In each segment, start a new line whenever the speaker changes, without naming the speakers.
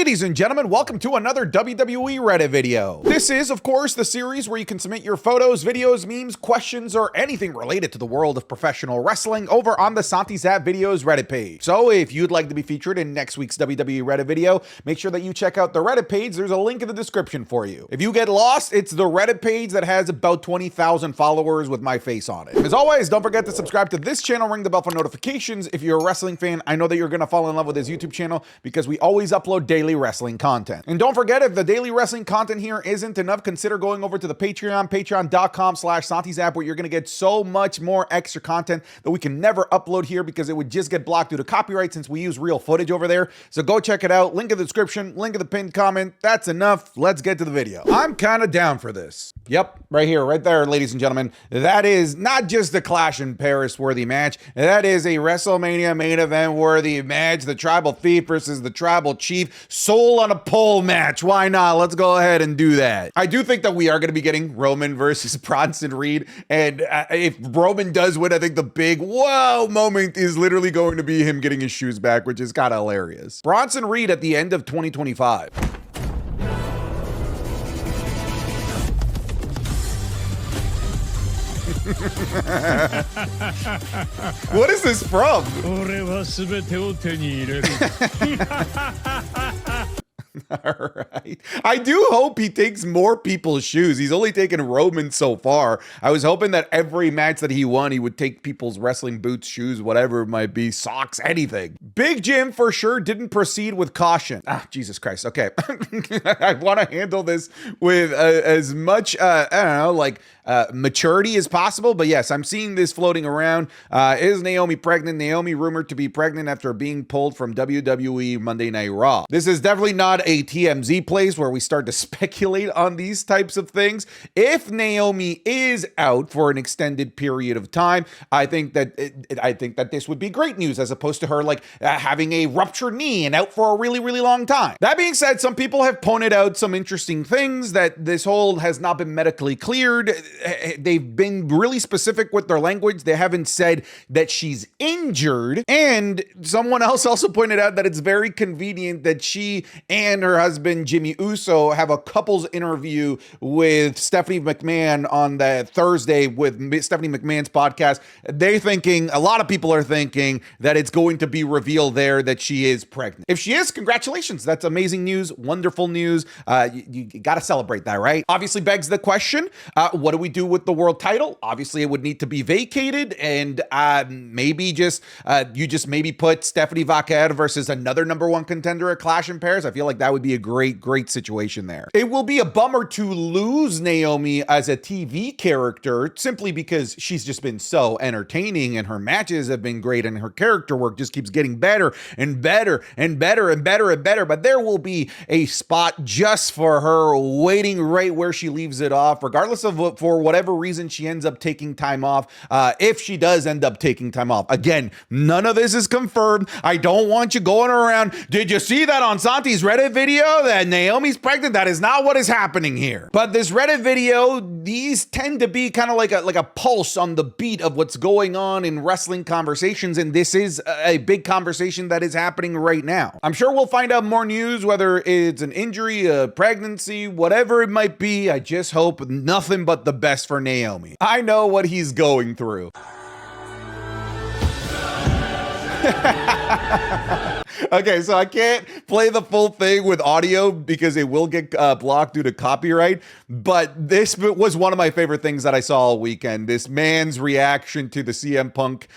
Ladies and gentlemen, welcome to another WWE Reddit video. This is, of course, the series where you can submit your photos, videos, memes, questions, or anything related to the world of professional wrestling over on the Santi Zap Videos Reddit page. So if you'd like to be featured in next week's WWE Reddit video, make sure that you check out the Reddit page. There's a link in the description for you. If you get lost, it's the Reddit page that has about 20,000 followers with my face on it. As always, don't forget to subscribe to this channel, ring the bell for notifications. If you're a wrestling fan, I know that you're gonna fall in love with this YouTube channel because we always upload daily wrestling content. And don't forget, if the daily wrestling content here isn't enough, consider going over to the Patreon, patreon.com/SantiZap, where you're going to get so much more extra content that we can never upload here because it would just get blocked due to copyright since we use real footage over there. So go check it out. Link in the description, link in the pinned comment. That's enough. Let's get to the video. I'm kind of down for this. Yep, right here, right there, ladies and gentlemen. That is not just a Clash in Paris worthy match. That is a WrestleMania main event worthy match. The Tribal Thief versus the Tribal Chief. Soul on a pole match. Why not? Let's go ahead and do that. I do think that we are going to be getting Roman versus Bronson Reed. And if Roman does win, I think the big whoa moment is literally going to be him getting his shoes back, which is kind of hilarious. Bronson Reed at the end of 2025. What is this from? All right. I do hope he takes more people's shoes. He's only taken Roman so far. I was hoping that every match that he won, he would take people's wrestling boots, shoes, whatever it might be, socks, anything. Big Jim for sure didn't proceed with caution. Jesus Christ. Okay. I want to handle this with as much, I don't know, like maturity as possible. But yes, I'm seeing this floating around. Is Naomi pregnant? Naomi rumored to be pregnant after being pulled from WWE Monday Night Raw. This is definitely not a TMZ place where we start to speculate on these types of things. If Naomi is out for an extended period of time, I think that this would be great news as opposed to her like having a ruptured knee and out for a really, really long time. That being said, some people have pointed out some interesting things that this whole has not been medically cleared. They've been really specific with their language. They haven't said that she's injured. And someone else also pointed out that it's very convenient that she and her husband Jimmy Uso have a couples interview with Stephanie McMahon on the Thursday with Stephanie McMahon's podcast. A lot of people are thinking that it's going to be revealed there that she is pregnant. If she is, congratulations. That's amazing news, wonderful news. You got to celebrate that, right? Obviously begs the question, what do we do with the world title? Obviously it would need to be vacated and maybe you just maybe put Stephanie Vaquer versus another #1 contender at Clash in Paris. I feel like that would be a great situation there. It will be a bummer to lose Naomi as a TV character simply because she's just been so entertaining and her matches have been great and her character work just keeps getting better and better and better and better and better. But there will be a spot just for her waiting right where she leaves it off, regardless of what, for whatever reason she ends up taking time off. If she does end up taking time off, again, none of this is confirmed. I don't want you going around. Did you see that on Santi's Reddit video that Naomi's pregnant? That is not what is happening here. But this Reddit video, these tend to be kind of like a pulse on the beat of what's going on in wrestling conversations, and this is a big conversation that is happening right now. I'm sure we'll find out more news, whether it's an injury, a pregnancy, whatever it might be. I just hope nothing but the best for Naomi. I know what he's going through. Okay, so I can't play the full thing with audio because it will get blocked due to copyright, but this was one of my favorite things that I saw all weekend. This man's reaction to the CM Punk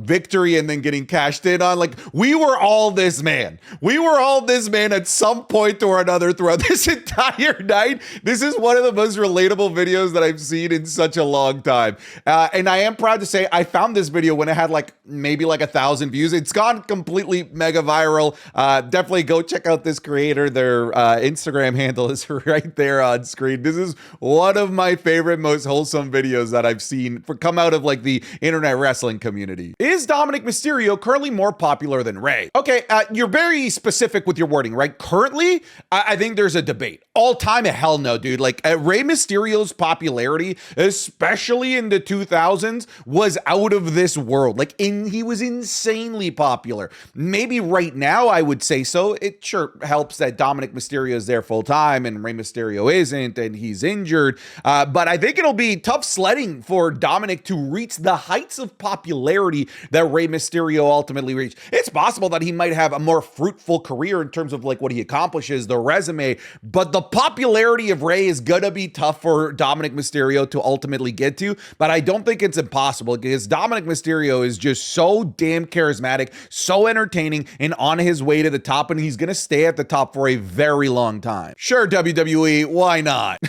victory and then getting cashed in on. Like, we were all this man. We were all this man at some point or another throughout this entire night. This is one of the most relatable videos that I've seen in such a long time. And I am proud to say I found this video when it had maybe 1,000 views. It's gone completely mega viral. Definitely go check out this creator. Their Instagram handle is right there on screen. This is one of my favorite, most wholesome videos that I've seen come out of the internet wrestling community. Is Dominik Mysterio currently more popular than Rey? Okay, you're very specific with your wording, right? Currently, I think there's a debate. All time, hell no, dude. Rey Mysterio's popularity, especially in the 2000s, was out of this world. He was insanely popular. Maybe right now, I would say so. It sure helps that Dominik Mysterio is there full time and Rey Mysterio isn't, and he's injured. But I think it'll be tough sledding for Dominik to reach the heights of popularity that Rey Mysterio ultimately reached. It's possible that he might have a more fruitful career in terms of like what he accomplishes, the resume, but the popularity of Rey is gonna be tough for Dominik Mysterio to ultimately get to. But I don't think it's impossible because Dominik Mysterio is just so damn charismatic, so entertaining, and on his way to the top, and he's gonna stay at the top for a very long time. Sure, WWE, why not?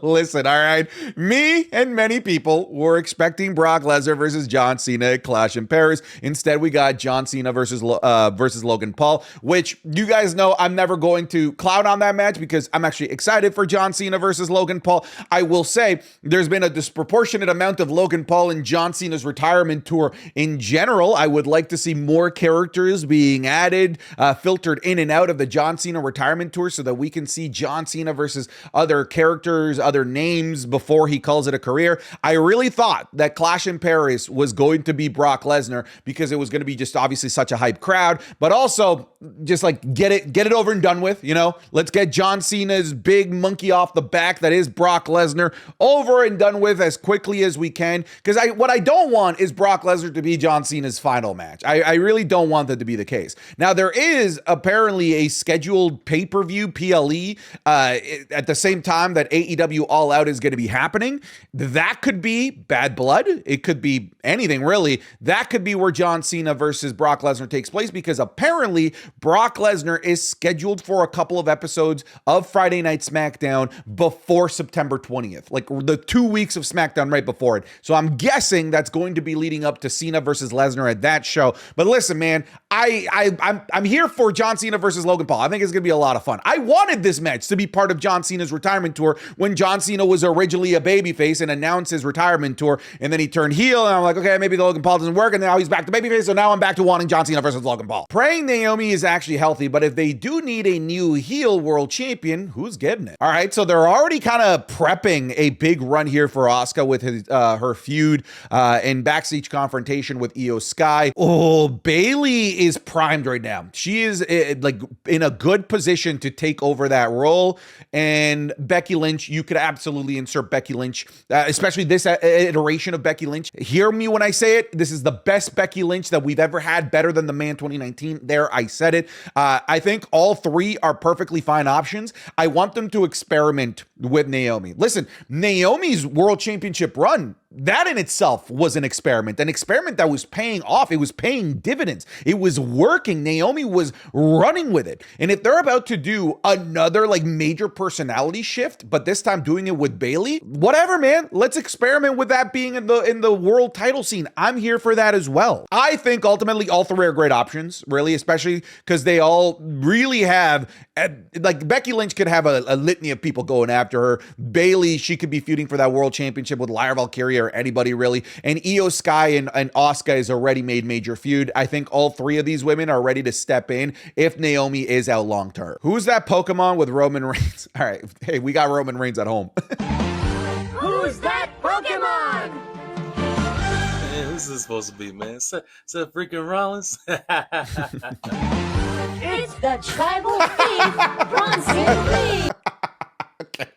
Listen, all right, me and many people were expecting Brock Lesnar versus John Cena at Clash in Paris. Instead, we got John Cena versus Logan Paul, which you guys know I'm never going to clown on that match because I'm actually excited for John Cena versus Logan Paul. I will say there's been a disproportionate amount of Logan Paul and John Cena's retirement tour in general. I would like to see more characters being added, filtered in and out of the John Cena retirement tour so that we can see John Cena versus other characters, other names before he calls it a career. I really thought that Clash in Paris was going to be Brock Lesnar because it was going to be just obviously such a hype crowd, but also just like get it over and done with, you know? Let's get John Cena's big monkey off the back that is Brock Lesnar over and done with as quickly as we can, because what I don't want is Brock Lesnar to be John Cena's final match. I really don't want that to be the case. Now, there is apparently a scheduled pay-per-view, PLE, at the same time that AEW All Out is going to be happening. That could be Bad Blood. It could be anything, really. That could be where John Cena versus Brock Lesnar takes place, because apparently Brock Lesnar is scheduled for a couple of episodes of Friday Night SmackDown before September 20th, like the 2 weeks of SmackDown right before it. So I'm guessing that's going to be leading up to Cena versus Lesnar at that show. But listen, man, I'm here for John Cena versus Logan Paul. I think it's going to be a lot of fun. I wanted this match to be part of John Cena's retirement tour when John Cena was originally a babyface and announced his retirement tour, and then he turned heel, and I'm like, okay, maybe the Logan Paul doesn't work, and now he's back to babyface, so now I'm back to wanting John Cena versus Logan Paul. Praying Naomi is actually healthy, but if they do need a new heel world champion, who's getting it? All right, so they're already kind of prepping a big run here for Asuka with her feud and backstage confrontation with Io Sky. Oh, Bayley is primed right now. She is like in a good position to take over that role, and Becky Lynch, you could absolutely insert Becky Lynch, especially this iteration of Becky Lynch. Hear me when I say it. This is the best Becky Lynch that we've ever had, better than the Man 2019. There, I said it. I think all three are perfectly fine options. I want them to experiment with Naomi. Listen, Naomi's World Championship run, that in itself was an experiment that was paying off. It was paying dividends. It was working. Naomi was running with it. And if they're about to do another like major personality shift, but this time doing it with Bayley, whatever, man, let's experiment with that being in the world title scene. I'm here for that as well. I think ultimately all three are great options, really, especially because they all really have, like Becky Lynch could have a litany of people going after her. Bayley, she could be feuding for that world championship with Lyra Valkyria or anybody really. And Io Sky and Asuka is a ready-made major feud. I think all three of these women are ready to step in if Naomi is out long term. Who's that Pokemon with Roman Reigns? All right, hey, we got Roman Reigns at home.
Who's that Pokemon?
Man, who's this supposed to be, man? Is that freaking Rollins?
It's the tribal thief, Bronson.
Okay.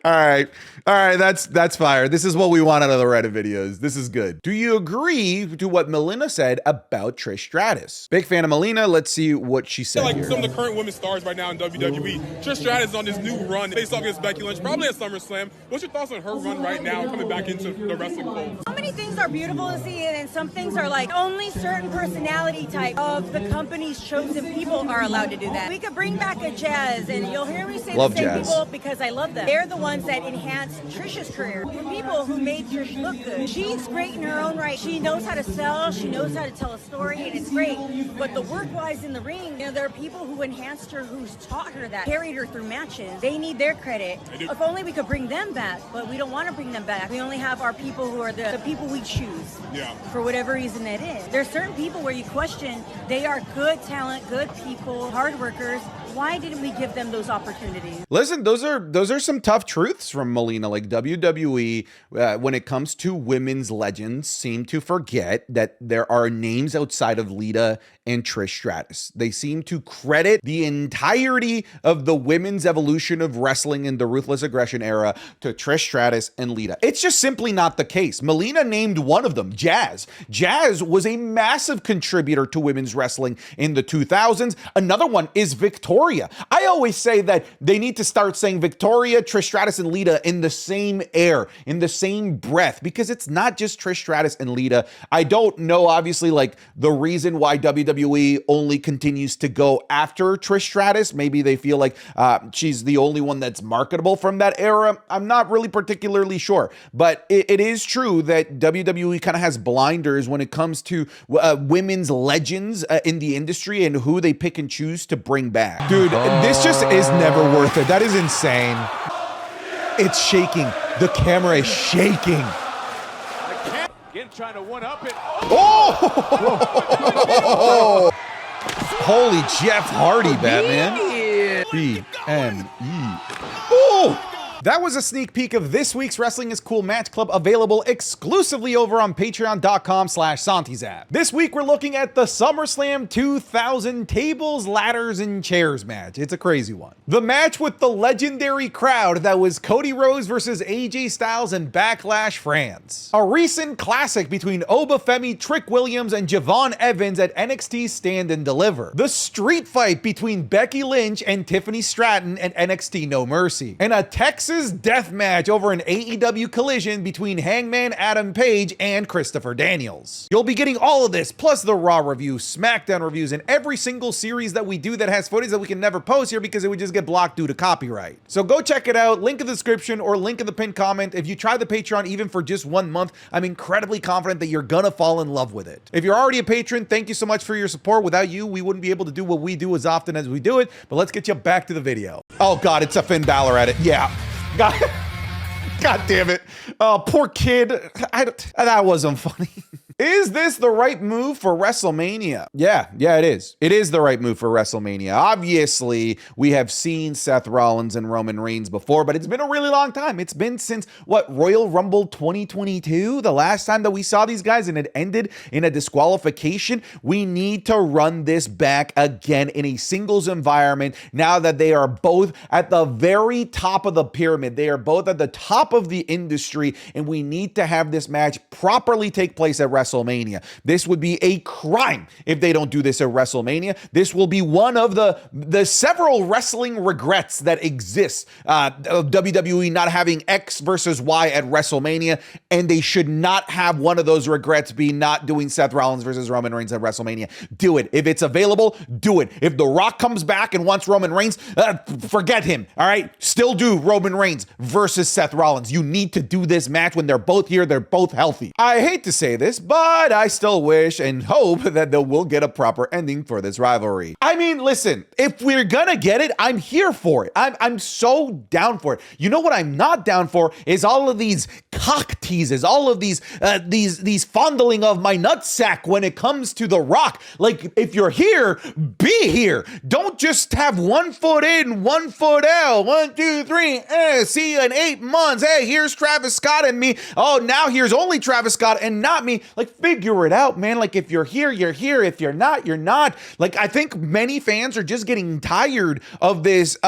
All right, that's fire. This is what we want out of the Reddit videos. This is good. Do you agree to what Melina said about Trish Stratus? Big fan of Melina. Let's see what she said
Like
here.
some of the current women stars right now in WWE. Trish Stratus is on this new run. They saw against Becky Lynch, probably at SummerSlam. What's your thoughts on her run right now, coming back into the wrestling fold?
So many things are beautiful to see, and some things are like only certain personality type of the company's chosen people are allowed to do that. We could bring back a Jazz, and you'll hear me say
Love
the same
Jazz.
people because I love them. They're the ones that enhance Trish's career. The people who made Trish look good. She's great in her own right. She knows how to sell. She knows how to tell a story, and it's great. But the work-wise in the ring, you know, there are people who enhanced her, who's taught her that, carried her through matches. They need their credit. If only we could bring them back, but we don't want to bring them back. We only have our people who are the people we choose.
Yeah.
For whatever reason that is. There's certain people where you question, they are good talent, good people, hard workers, Why didn't we give them those opportunities?
Listen, those are some tough truths from Melina. Like WWE, when it comes to women's legends, seem to forget that there are names outside of Lita and Trish Stratus. They seem to credit the entirety of the women's evolution of wrestling in the Ruthless Aggression era to Trish Stratus and Lita. It's just simply not the case. Melina named one of them, Jazz. Jazz was a massive contributor to women's wrestling in the 2000s. Another one is Victoria. I always say that they need to start saying Victoria, Trish Stratus, and Lita in the same air, in the same breath, because it's not just Trish Stratus and Lita. I don't know, obviously, like the reason why WWE only continues to go after Trish Stratus. Maybe they feel like she's the only one that's marketable from that era. I'm not really particularly sure, but it is true that WWE kind of has blinders when it comes to women's legends in the industry and who they pick and choose to bring back.
Dude, this just is never worth it. That is insane. It's shaking. The camera is shaking.
Again, trying to one-up it.
Oh! Holy Jeff Hardy, Batman. BME. Oh! That was a sneak peek of this week's Wrestling is Cool Match Club, available exclusively over on patreon.com/SantiZap. This week, we're looking at the SummerSlam 2000 tables, ladders, and chairs match. It's a crazy one. The match with the legendary crowd that was Cody Rhodes versus AJ Styles in Backlash France. A recent classic between Obafemi, Trick Williams, and Javon Evans at NXT Stand and Deliver. The street fight between Becky Lynch and Tiffany Stratton at NXT No Mercy. And a Texas death match over an AEW collision between Hangman Adam Page and Christopher Daniels. You'll be getting all of this, plus the Raw review, SmackDown reviews, and every single series that we do that has footage that we can never post here because it would just get blocked due to copyright. So go check it out, link in the description or link in the pinned comment. If you try the Patreon even for just 1 month, I'm incredibly confident that you're gonna fall in love with it. If you're already a patron, thank you so much for your support. Without you, we wouldn't be able to do what we do as often as we do it, but let's get you back to the video. Oh God, it's a Finn Balor at it. Yeah. God damn it. Oh, poor kid. That wasn't funny. Is this the right move for WrestleMania? Yeah, it is. It is the right move for WrestleMania. Obviously, we have seen Seth Rollins and Roman Reigns before, but it's been a really long time. It's been since, Royal Rumble 2022? The last time that we saw these guys, and it ended in a disqualification. We need to run this back again in a singles environment now that they are both at the very top of the pyramid. They are both at the top of the industry, and we need to have this match properly take place at WrestleMania. This would be a crime if they don't do this at WrestleMania. This will be one of the several wrestling regrets that exist. WWE not having X versus Y at WrestleMania, and they should not have one of those regrets be not doing Seth Rollins versus Roman Reigns at WrestleMania. Do it. If it's available, do it. If The Rock comes back and wants Roman Reigns, forget him. All right? Still do Roman Reigns versus Seth Rollins. You need to do this match when they're both here. They're both healthy. I hate to say this, but I still wish and hope that they will get a proper ending for this rivalry. I mean, listen, if we're gonna get it, I'm here for it. I'm so down for it. You know what I'm not down for is all of these cock teases, all of these fondling of my nutsack when it comes to The Rock. Like, if you're here, be here. Don't just have 1 foot in, 1 foot out. 1, 2, 3. See you in 8 months. Hey, here's Travis Scott and me. Oh, now here's only Travis Scott and not me. Like, figure it out, man. Like, if you're here, you're here. If you're not, you're not. Like, I think many fans are just getting tired of this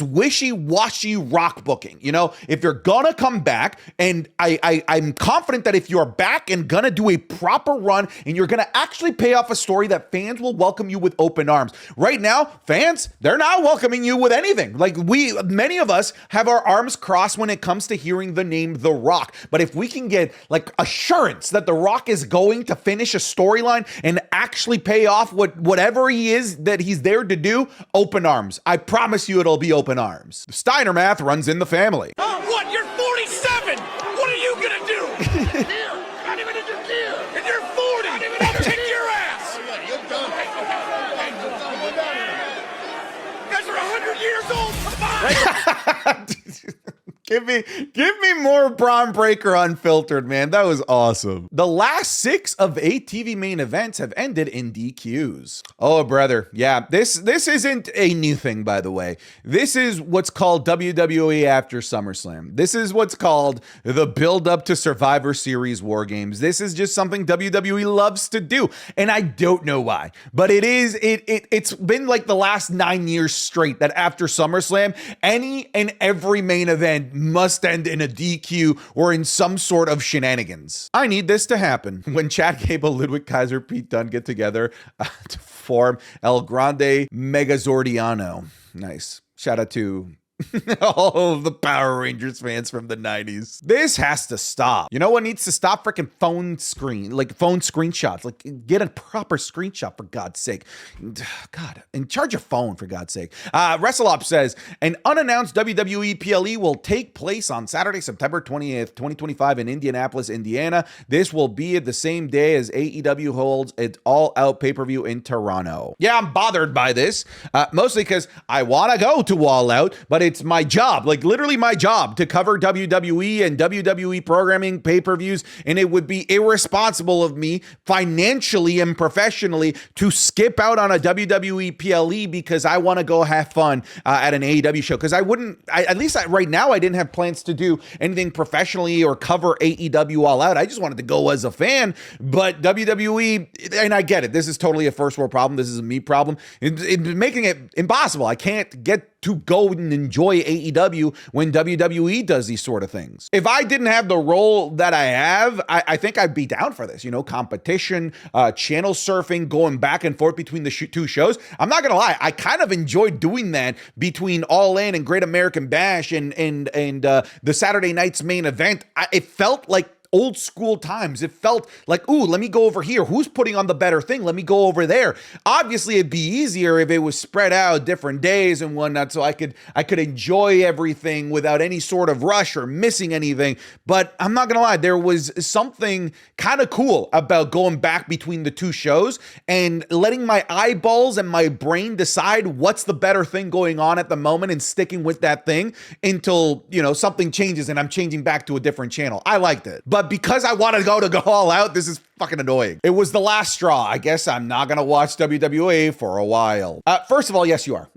wishy-washy Rock booking. You know, if you're gonna come back, and I'm confident that if you're back and gonna do a proper run and you're gonna actually pay off a story, that fans will welcome you with open arms. Right now, fans, they're not welcoming you with anything. Like, many of us have our arms crossed when it comes to hearing the name The Rock. But if we can get like assurance that The Rock is going to finish a storyline and actually pay off whatever he is that he's there to do, open arms. I promise you it'll be open arms. Steiner math runs in the family.
What? You're 47! What are you gonna do? Not even in your gear! And you're 40! I'll kick your ass! Oh, yeah, you're done. You guys are 100 years old! Come on!
Give me more Braun Breaker unfiltered, man. That was awesome. The last 6 of 8 TV main events have ended in DQs. Oh, brother. Yeah, this isn't a new thing, by the way. This is what's called WWE after SummerSlam. This is what's called the build-up to Survivor Series War Games. This is just something WWE loves to do, and I don't know why, but it's been like the last 9 years straight that after SummerSlam, any and every main event must end in a DQ or in some sort of shenanigans. I need this to happen. When Chad Gable, Ludwig Kaiser, Pete Dunne get together to form El Grande Megazordiano. Nice. Shout out to all of the Power Rangers fans from the 90s. This has to stop. You know what needs to stop? Freaking phone screenshots. Like, get a proper screenshot, for God's sake. God, and charge your phone, for God's sake. WrestleOps says, an unannounced WWE PLE will take place on Saturday, September 20th, 2025 in Indianapolis, Indiana. This will be the same day as AEW holds its all-out pay-per-view in Toronto. Yeah, I'm bothered by this, mostly because I want to go to All Out, but it's my job, like literally my job, to cover WWE and WWE programming pay-per-views, and it would be irresponsible of me financially and professionally to skip out on a WWE PLE because I want to go have fun at an AEW show, because right now I didn't have plans to do anything professionally or cover AEW All Out. I just wanted to go as a fan, but WWE, and I get it, this is totally a first world problem, this is a me problem, it's making it impossible. I can't get to go and enjoy AEW when WWE does these sort of things. If I didn't have the role that I have, I think I'd be down for this, competition, channel surfing, going back and forth between the two shows. I'm not gonna lie, I kind of enjoyed doing that between All In and Great American Bash and the Saturday night's main event. It felt like old school times. It felt like, ooh, let me go over here. Who's putting on the better thing? Let me go over there. Obviously, it'd be easier if it was spread out different days and whatnot, so I could enjoy everything without any sort of rush or missing anything. But I'm not gonna lie, there was something kind of cool about going back between the two shows and letting my eyeballs and my brain decide what's the better thing going on at the moment and sticking with that thing until, something changes and I'm changing back to a different channel. I liked it. But because I want to go All Out, this is fucking annoying. It was the last straw. I guess I'm not going to watch WWE for a while. First of all, yes, you are.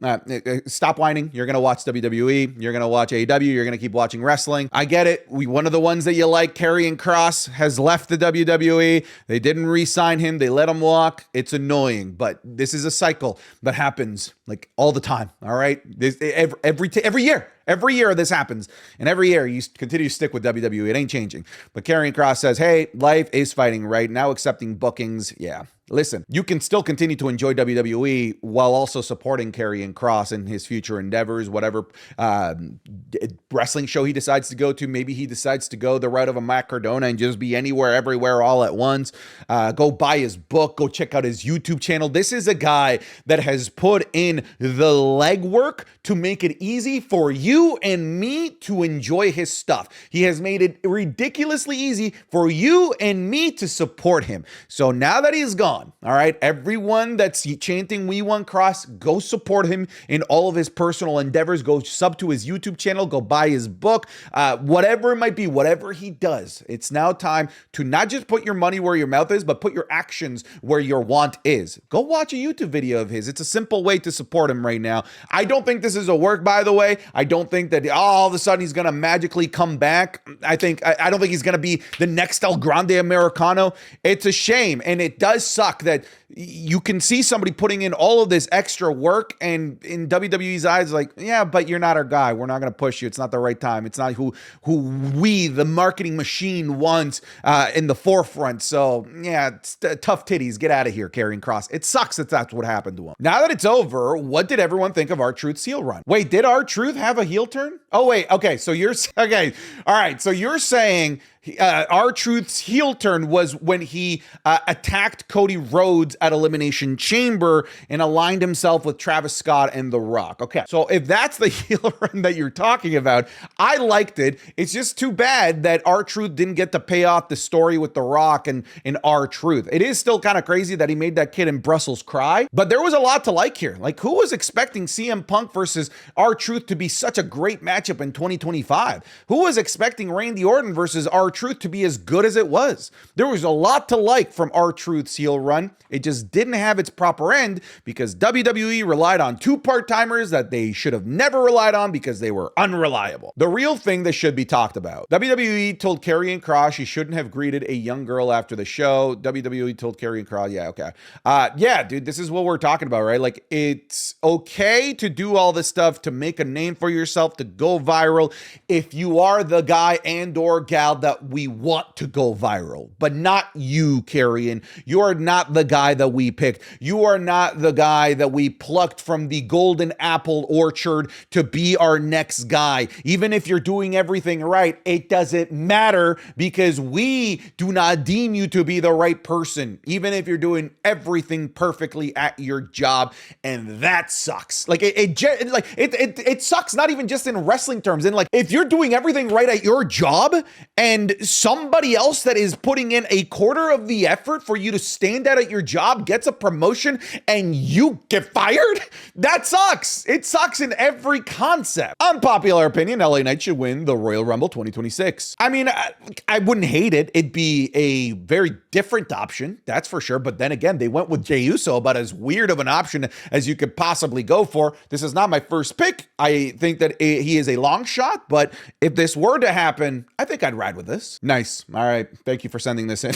Stop whining. You're going to watch WWE. You're going to watch AEW. You're going to keep watching wrestling. I get it. One of the ones that you like, Karrion Kross, has left the WWE. They didn't re-sign him. They let him walk. It's annoying, but this is a cycle that happens like all the time. All right. Every year. Every year this happens, and every year you continue to stick with WWE. It ain't changing. But Karrion Kross says, hey, life is fighting right now, accepting bookings. Yeah. Listen, you can still continue to enjoy WWE while also supporting Karrion Kross and his future endeavors, whatever wrestling show he decides to go to. Maybe he decides to go the route of a Matt Cardona and just be anywhere, everywhere, all at once. Go buy his book. Go check out his YouTube channel. This is a guy that has put in the legwork to make it easy for you and me to enjoy his stuff. He has made it ridiculously easy for you and me to support him. So now that he's gone, all right, everyone that's chanting "We Want Kross," go support him in all of his personal endeavors. Go sub to his YouTube channel. Go buy his book. Whatever it might be, whatever he does, it's now time to not just put your money where your mouth is, but put your actions where your want is. Go watch a YouTube video of his. It's a simple way to support him right now. I don't think this is a work, by the way. I don't think that all of a sudden he's going to magically come back. I don't think he's going to be the next El Grande Americano. It's a shame, and it does suck that you can see somebody putting in all of this extra work, and in WWE's eyes, like, yeah, but you're not our guy. We're not going to push you. It's not the right time. It's not who we, the marketing machine, wants in the forefront. So yeah, it's tough titties. Get out of here, Karrion Kross. It sucks that that's what happened to him. Now that it's over, what did everyone think of R-Truth's heel run? Wait, did R-Truth have a heel turn? Oh wait, okay. So you're okay. All right. So you're saying R-Truth's heel turn was when he attacked Cody Rhodes at Elimination Chamber and aligned himself with Travis Scott and The Rock. Okay, so if that's the heel run that you're talking about, I liked it. It's just too bad that R-Truth didn't get to pay off the story with The Rock and R-Truth. It is still kind of crazy that he made that kid in Brussels cry, but there was a lot to like here. Like, who was expecting CM Punk versus R-Truth to be such a great matchup in 2025? Who was expecting Randy Orton versus R-Truth to be as good as it was? There was a lot to like from R-Truth's heel run. It just didn't have its proper end because WWE relied on two part-timers that they should have never relied on because they were unreliable. The real thing that should be talked about. WWE told Karrion Kross she shouldn't have greeted a young girl after the show. WWE told Karrion Kross, yeah, okay. Yeah, dude, this is what we're talking about, right? Like, it's okay to do all this stuff to make a name for yourself, to go viral, if you are the guy and or gal that we want to go viral, but not you, Karrion. You are not the guy that we picked. You are not the guy that we plucked from the golden apple orchard to be our next guy. Even if you're doing everything right, it doesn't matter because we do not deem you to be the right person, even if you're doing everything perfectly at your job, and that sucks. Like it sucks not even just in wrestling terms. And like, if you're doing everything right at your job and somebody else that is putting in a quarter of the effort for you to stand out at your job gets a promotion and you get fired, that sucks. It sucks in every concept. Unpopular opinion, LA Knight should win the Royal Rumble 2026. I mean, I wouldn't hate it. It'd be a very different option, that's for sure. But then again, they went with Jey Uso, about as weird of an option as you could possibly go for. This is not my first pick. I think that he is a long shot, but if this were to happen, I think I'd ride with this. Nice. All right. Thank you for sending this in.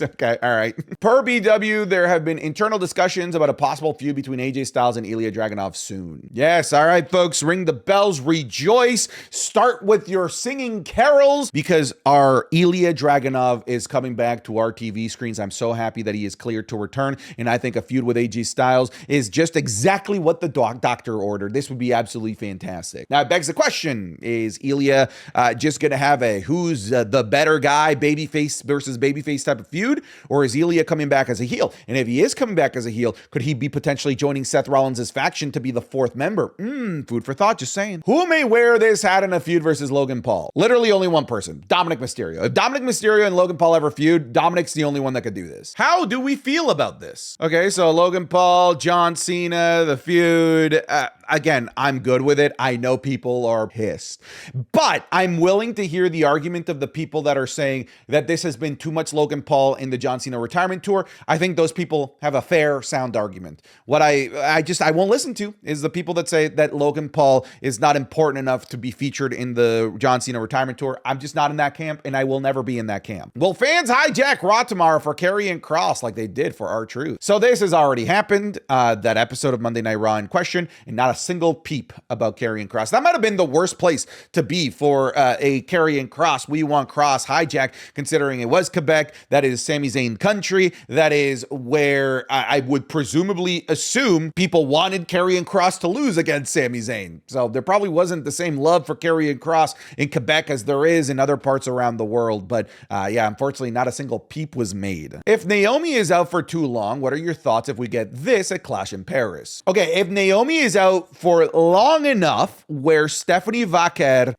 Okay, all right. Per BW, there have been internal discussions about a possible feud between AJ Styles and Ilya Dragunov soon. Yes, all right, folks, ring the bells, rejoice, start with your singing carols, because our Ilya Dragunov is coming back to our TV screens. I'm so happy that he is cleared to return, and I think a feud with AJ Styles is just exactly what the doctor ordered. This would be absolutely fantastic. Now, it begs the question, is Ilya just going to have a who's the better guy, babyface versus babyface type of feud, or is Ilya coming back as a heel? And if he is coming back as a heel, could he be potentially joining Seth Rollins' faction to be the fourth member? Food for thought, just saying. Who may wear this hat in a feud versus Logan Paul? Literally only one person, Dominik Mysterio. If Dominik Mysterio and Logan Paul ever feud, Dominik's the only one that could do this. How do we feel about this? Okay, so Logan Paul, John Cena, the feud. Again, I'm good with it. I know people are pissed, but I'm willing to hear the argument of the people that are saying that this has been too much Logan Paul in the John Cena retirement tour. I think those people have a fair, sound argument. What I won't listen to is the people that say that Logan Paul is not important enough to be featured in the John Cena retirement tour. I'm just not in that camp, and I will never be in that camp. Will fans hijack Raw tomorrow for Karrion Kross like they did for R-Truth? So this has already happened, that episode of Monday Night Raw in question, and not a single peep about Karrion Kross. That might have been the worst place to be for a Karrion Kross, We Want Kross hijack, considering it was Quebec. That is Sami Zayn country. That is where I would presumably assume people wanted Karrion Kross to lose against Sami Zayn. So there probably wasn't the same love for Karrion Kross in Quebec as there is in other parts around the world. But yeah, unfortunately, not a single peep was made. If Naomi is out for too long, what are your thoughts if we get this at Clash in Paris? Okay, if Naomi is out for long enough where Stephanie Vaquer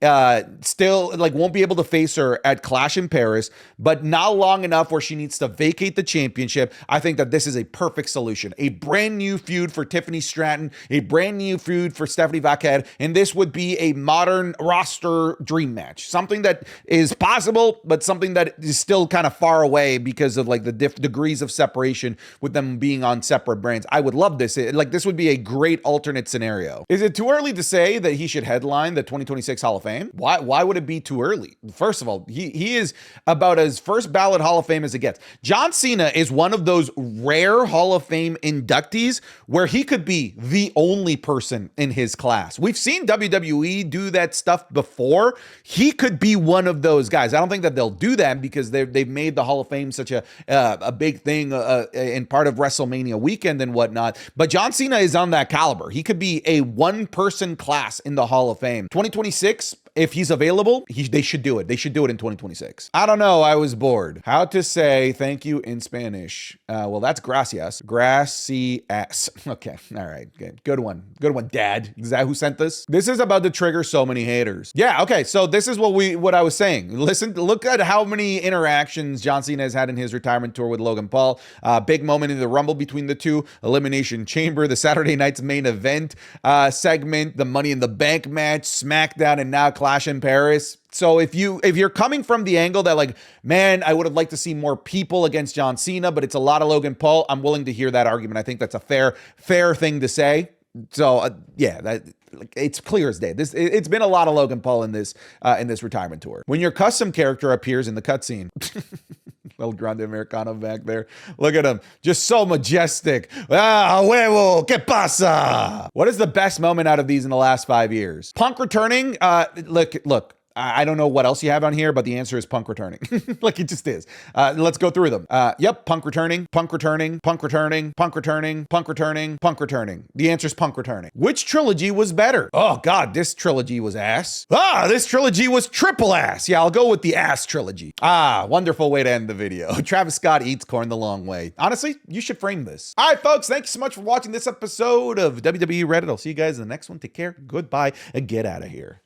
still won't be able to face her at Clash in Paris, but not long enough where she needs to vacate the championship, I think that this is a perfect solution. A brand new feud for Tiffany Stratton, a brand new feud for Stephanie Vaquer, and this would be a modern roster dream match. Something that is possible, but something that is still kind of far away because of the degrees of separation with them being on separate brands. I would love this. This would be a great alternate scenario. Is it too early to say that he should headline the 2026 Hall of Fame? Why would it be too early? First of all, he is about as first ballot Hall of Fame as it gets. John Cena is one of those rare Hall of Fame inductees where he could be the only person in his class. We've seen WWE do that stuff before. He could be one of those guys. I don't think that they'll do that because they've made the Hall of Fame such a big thing in part of WrestleMania weekend and whatnot. But John Cena is on that caliber. He could be a one-person class in the Hall of Fame. 2026, if he's available, they should do it. They should do it in 2026. I don't know. I was bored. How to say thank you in Spanish? Well, that's gracias. Gracias. Okay. All right. Good one. Good one, Dad. Is that who sent this? This is about to trigger so many haters. Yeah. Okay. So this is what I was saying. Look at how many interactions John Cena has had in his retirement tour with Logan Paul. Big moment in the Rumble between the two. Elimination Chamber, the Saturday night's main event segment, the Money in the Bank match, SmackDown, and now Clash in Paris. So if you're coming from the angle that like, man, I would have liked to see more people against John Cena, but it's a lot of Logan Paul, I'm willing to hear that argument. I think that's a fair thing to say. So yeah, it's clear as day. It's been a lot of Logan Paul in this retirement tour. When your custom character appears in the cutscene. Little Grande Americano back there. Look at him. Just so majestic. Ah, huevo, ¿qué pasa? What is the best moment out of these in the last 5 years? Punk returning. Look. I don't know what else you have on here, but the answer is Punk returning. Like it just is. Let's go through them. Yep, Punk returning, Punk returning, Punk returning, Punk returning, Punk returning, Punk returning. The answer is Punk returning. Which trilogy was better? Oh God, this trilogy was ass. This trilogy was triple ass. Yeah, I'll go with the ass trilogy. Wonderful way to end the video. Travis Scott eats corn the long way. Honestly, you should frame this. All right, folks, thank you so much for watching this episode of WWE Reddit. I'll see you guys in the next one. Take care. Goodbye and get out of here.